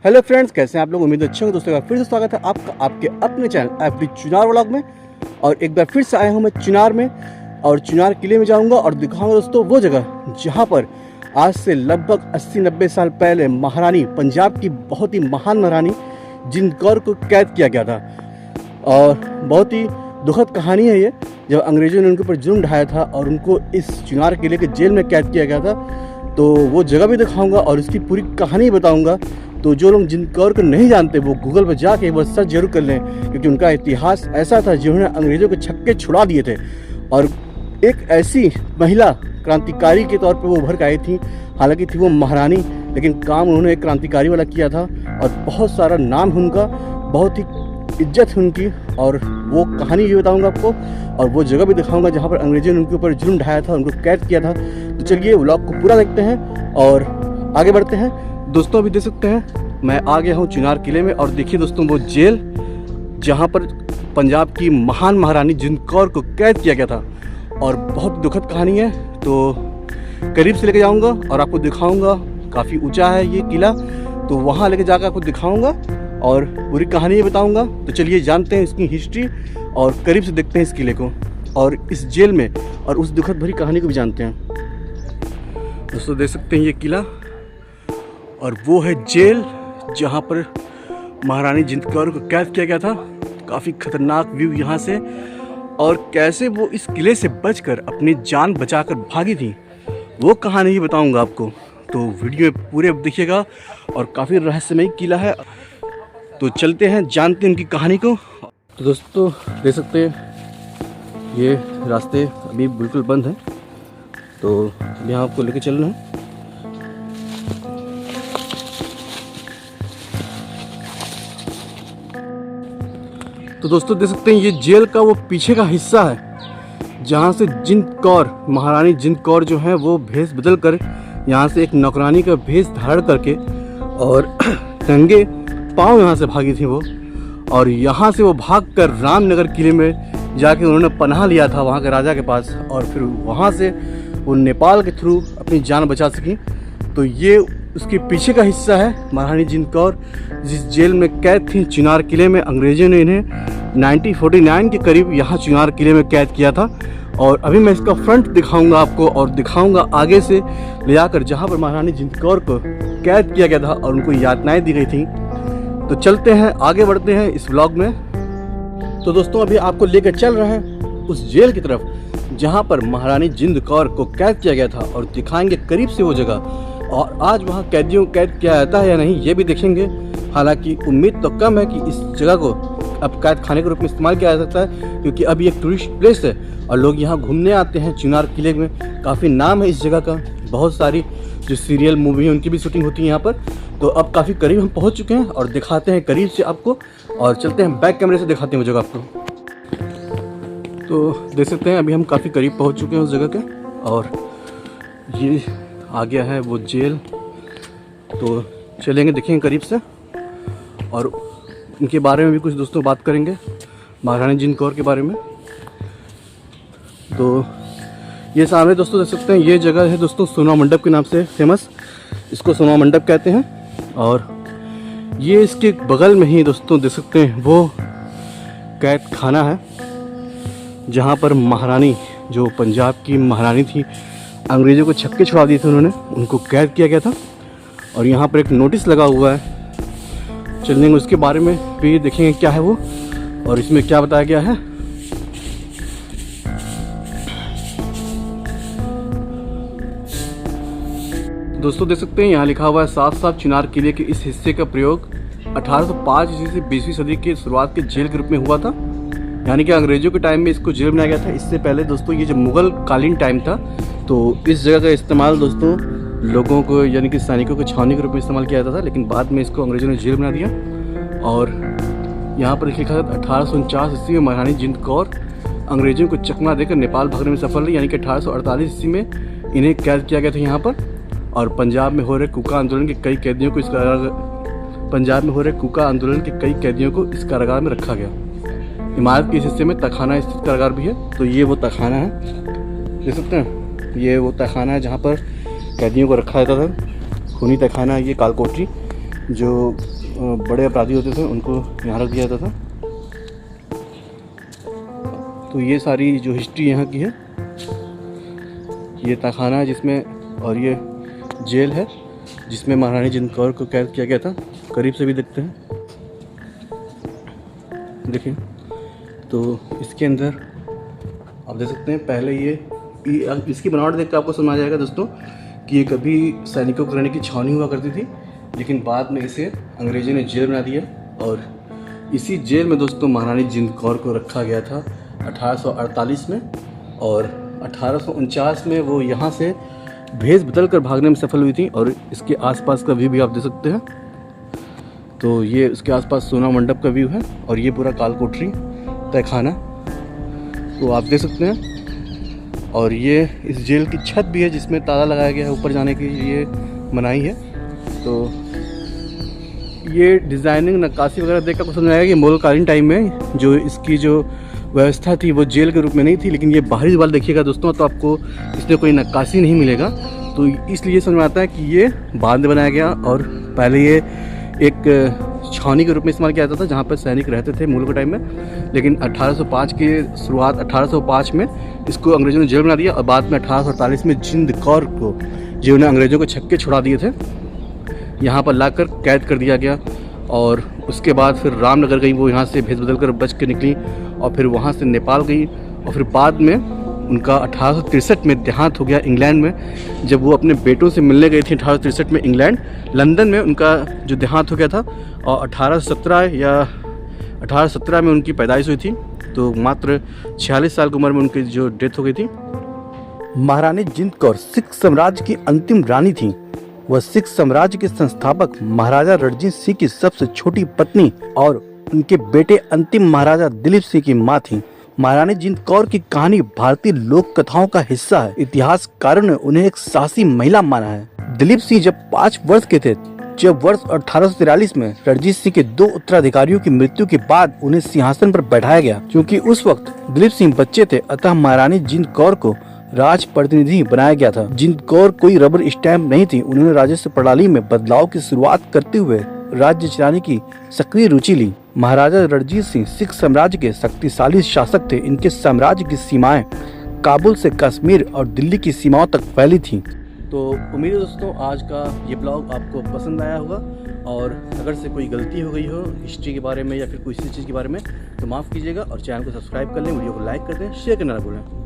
Hello friends, कैसे हैं आप लोग। उम्मीद अच्छे होंगे। दोस्तों का फिर से स्वागत है आपका आपके अपने चैनल एफडी चुनार व्लॉग में। और एक बार फिर से आया हूं मैं चुनार में, और चुनार किले में जाऊंगा और दिखाऊंगा दोस्तों वो जगह जहां पर आज से लगभग 80-90 साल पहले महारानी, पंजाब की बहुत ही महान महारानी जिंद कौर को कैद किया गया था। और बहुत ही दुखद कहानी है ये, जब अंग्रेजों ने उनके ऊपर जुर्म ढाया था और उनको इस चुनार किले के जेल में कैद किया गया था। तो वो जगह भी दिखाऊंगा और इसकी पूरी कहानी बताऊंगा। तो जो लोग जिंद कौर को नहीं जानते वो गूगल पर जाके एक बार सर्च जरूर कर लें, क्योंकि उनका इतिहास ऐसा था जिन्होंने अंग्रेजों के छक्के छुड़ा दिए थे। और एक ऐसी महिला क्रांतिकारी के तौर पे वो उभर के आई थी। हालांकि थी वो महारानी, लेकिन काम उन्होंने एक क्रांतिकारी वाला किया था और बहुत सारा नाम है उनका, बहुत ही इज्जत है उनकी। और वो कहानी भी बताऊंगा आपको और वो जगह भी दिखाऊंगा जहाँ पर अंग्रेजों ने उनके ऊपर जुर्म ढाया था, उनको कैद किया था। तो चलिए व्लॉग को पूरा देखते हैं और आगे बढ़ते हैं। दोस्तों अभी देख सकते हैं मैं आ गया हूँ चुनार किले में, और देखिए दोस्तों वो जेल जहाँ पर पंजाब की महान महारानी जिंद कौर को कैद किया गया था। और बहुत दुखद कहानी है, तो करीब से लेके जाऊँगा और आपको दिखाऊँगा। काफ़ी ऊंचा है ये किला, तो वहाँ लेके जाकर आपको दिखाऊँगा और पूरी कहानी बताऊँगा। तो चलिए जानते हैं इसकी हिस्ट्री और करीब से देखते हैं इस किले को और इस जेल में और उस दुखद भरी कहानी को भी जानते हैं। दोस्तों देख सकते हैं ये किला और वो है जेल जहाँ पर महारानी जिंद कौर को कैद किया गया था। काफ़ी खतरनाक व्यू यहाँ से, और कैसे वो इस किले से बचकर अपनी जान बचाकर भागी थी वो कहानी ही बताऊंगा आपको। तो वीडियो में पूरे देखिएगा, और काफ़ी रहस्यमय किला है। तो चलते हैं जानते हैं उनकी कहानी को। तो दोस्तों देख सकते हैं ये रास्ते अभी बिल्कुल बंद हैं, तो यहाँ आपको लेके चलना है। तो दोस्तों देख सकते हैं ये जेल का वो पीछे का हिस्सा है जहाँ से जिंद कौर, महारानी जिंद कौर जो है वो भेष बदल कर यहाँ से एक नौकरानी का भेष धारण करके और नंगे पाँव यहाँ से भागी थी वो। और यहाँ से वो भागकर रामनगर किले में जाके उन्होंने पनाह लिया था वहाँ के राजा के पास, और फिर वहाँ से वो नेपाल के थ्रू अपनी जान बचा सकी। तो ये उसके पीछे का हिस्सा है। महारानी जिंद कौर जिस जेल में कैद थी चुनार किले में, अंग्रेजों ने इन्हें 1949 के करीब यहाँ चुनार किले में कैद किया था। और अभी मैं इसका फ्रंट दिखाऊंगा आपको और दिखाऊंगा आगे से ले जाकर जहाँ पर महारानी जिंद कौर को कैद किया गया था और उनको यातनाएं दी गई थी। तो चलते हैं आगे बढ़ते हैं इस व्लॉग में। तो दोस्तों अभी आपको लेकर चल रहे हैं उस जेल की तरफ जहाँ पर महारानी जिंद कौर को कैद किया गया था, और दिखाएंगे करीब से वो जगह। और आज वहाँ कैदियों को कैद किया जाता है या नहीं ये भी देखेंगे। हालांकि उम्मीद तो कम है कि इस जगह को अब कैद खाने के रूप में इस्तेमाल किया जा सकता है, क्योंकि अभी एक टूरिस्ट प्लेस है और लोग यहाँ घूमने आते हैं। चुनार किले में काफ़ी नाम है इस जगह का, बहुत सारी जो सीरियल मूवी है उनकी भी शूटिंग होती है यहाँ पर। तो अब काफ़ी करीब हम पहुँच चुके हैं और दिखाते हैं करीब से आपको, और चलते हैं बैक कैमरे से दिखाते हैं वो जगह आपको। तो देख सकते हैं अभी हम काफ़ी करीब पहुँच चुके हैं उस जगह के, और ये आ गया है वो जेल। तो चलेंगे देखेंगे करीब से और इनके बारे में भी कुछ दोस्तों बात करेंगे, महारानी जिंद कौर के बारे में। तो ये सामने दोस्तों देख सकते हैं ये जगह है दोस्तों सोना मंडप के नाम से फेमस, इसको सोना मंडप कहते हैं। और ये इसके बगल में ही दोस्तों देख सकते हैं वो कैद खाना है जहाँ पर महारानी, जो पंजाब की महारानी थी, अंग्रेज़ों को छक्के छुड़ा दिए थे उन्होंने, उनको कैद किया गया था। और यहाँ पर एक नोटिस लगा हुआ है, चलेंगे उसके बारे में भी देखेंगे क्या है वो और इसमें क्या बताया गया है। दोस्तों देख सकते हैं यहाँ लिखा हुआ है साफ साफ चुनार किले के इस हिस्से का प्रयोग 1805 ईस्वी से 20वीं सदी के शुरुआत के जेल के रूप में हुआ था। यानी कि अंग्रेजों के टाइम में इसको जेल बनाया गया था। इससे पहले दोस्तों ये जब मुगल कालीन टाइम था तो इस जगह का इस्तेमाल दोस्तों लोगों को यानी कि सैनिकों को छावनी के रूप में इस्तेमाल किया जाता था, लेकिन बाद में इसको अंग्रेजों ने जेल बना दिया। और यहाँ पर लिखा था 1849 ईस्वी में महारानी जिंद कौर अंग्रेजों को चकमा देकर नेपाल भागने में सफल रही। यानी कि 1848 ईस्वी में इन्हें कैद किया गया था यहाँ पर। और पंजाब में हो रहे कुका आंदोलन के कई कैदियों को इस कारागार में रखा गया। इमारत के इस हिस्से में तखाना स्थित कारागार भी है। तो ये वो तखाना है, देख सकते हैं ये वो तखाना है जहाँ पर कैदियों को रखा जाता था। खूनी तखाना, ये कालकोठरी जो बड़े अपराधी होते थे उनको यहाँ रख दिया जाता था। तो ये सारी जो हिस्ट्री यहाँ की है, ये तहखाना है जिसमें, और ये जेल है जिसमें महारानी जिंद कौर को कैद किया गया था। करीब से भी देखते हैं, देखिए। तो इसके अंदर आप देख सकते हैं, पहले ये इसकी बनावट देख कर आपको समझ आ जाएगा दोस्तों कि ये कभी सैनिकों को रहने की छावनी हुआ करती थी, लेकिन बाद में इसे अंग्रेजों ने जेल बना दिया। और इसी जेल में दोस्तों महारानी जिंद कौर को रखा गया था 1848 में, और 1849 में वो यहाँ से भेष बदल कर भागने में सफल हुई थी। और इसके आसपास का व्यू भी आप देख सकते हैं। तो ये उसके आसपास सोना मंडप का व्यू है, और ये पूरा कालकोठरी तहखाना तो आप देख सकते हैं। और ये इस जेल की छत भी है जिसमें ताला लगाया गया है, ऊपर जाने की ये मनाही है। तो ये डिज़ाइनिंग नक्काशी वगैरह देख कर समझ आएगा कि मुगलकालीन टाइम में जो इसकी जो व्यवस्था थी वो जेल के रूप में नहीं थी, लेकिन ये बाहरी दीवार देखिएगा दोस्तों तो आपको इसमें कोई नक्काशी नहीं मिलेगा। तो इसलिए समझ में आता है कि ये बाद में बनाया गया, और पहले ये एक छावनी के रूप में इस्तेमाल किया जाता था जहाँ पर सैनिक रहते थे मुगलों के टाइम में। लेकिन 1805 की शुरुआत 1805 में इसको अंग्रेजों ने जेल बना दिया, और बाद में 1848 में जिंद कौर को, जिन्होंने अंग्रेजों को छक्के छुड़ा दिए थे, यहाँ पर लाकर कैद कर दिया गया। और उसके बाद फिर रामनगर गई, वो यहाँ से भेष बदल कर बच के निकली, और फिर वहाँ से नेपाल गई, और फिर बाद में उनका 1863 में देहांत हो गया इंग्लैंड में, जब वो अपने बेटों से मिलने गई थी 1863 में इंग्लैंड, लंदन में उनका जो देहांत हो गया था। और 1817 में उनकी पैदाइश हुई थी, तो मात्र 46 साल की उम्र में उनकी जो डेथ हो गई थी। महारानी जिंद कौर सिख साम्राज्य की अंतिम रानी थी। वह सिख साम्राज्य के संस्थापक महाराजा रणजीत सिंह की सबसे छोटी पत्नी और उनके बेटे अंतिम महाराजा दिलीप सिंह की मां थी। महारानी जिंद कौर की कहानी भारतीय लोक कथाओं का हिस्सा है। इतिहासकारों ने उन्हें एक साहसी महिला माना है। दिलीप सिंह जब 5 वर्ष के थे, जब वर्ष 1843 में रणजीत सिंह के 2 उत्तराधिकारियों की मृत्यु के बाद उन्हें सिंहासन पर बैठाया गया। क्योंकि उस वक्त दिलीप सिंह बच्चे थे, अतः महारानी जिंद कौर को राज प्रतिनिधि बनाया गया था। जिंद कौर कोई रबर स्टैम्प नहीं थी। उन्होंने राजस्व प्रणाली में बदलाव की शुरुआत करते हुए राज्य चलाने की सक्रिय रुचि ली। महाराजा रणजीत सिंह सिख साम्राज्य के शक्तिशाली शासक थे। इनके साम्राज्य की सीमाएं काबुल से कश्मीर और दिल्ली की सीमाओं तक फैली थीं। तो उम्मीद है दोस्तों आज का ये ब्लॉग आपको पसंद आया होगा, और अगर से कोई गलती हो गई हो हिस्ट्री के बारे में या फिर किसी चीज़ के बारे में तो माफ़ कीजिएगा, और चैनल को सब्सक्राइब कर लें, वीडियो को लाइक कर दें, शेयर करना ना भूलें।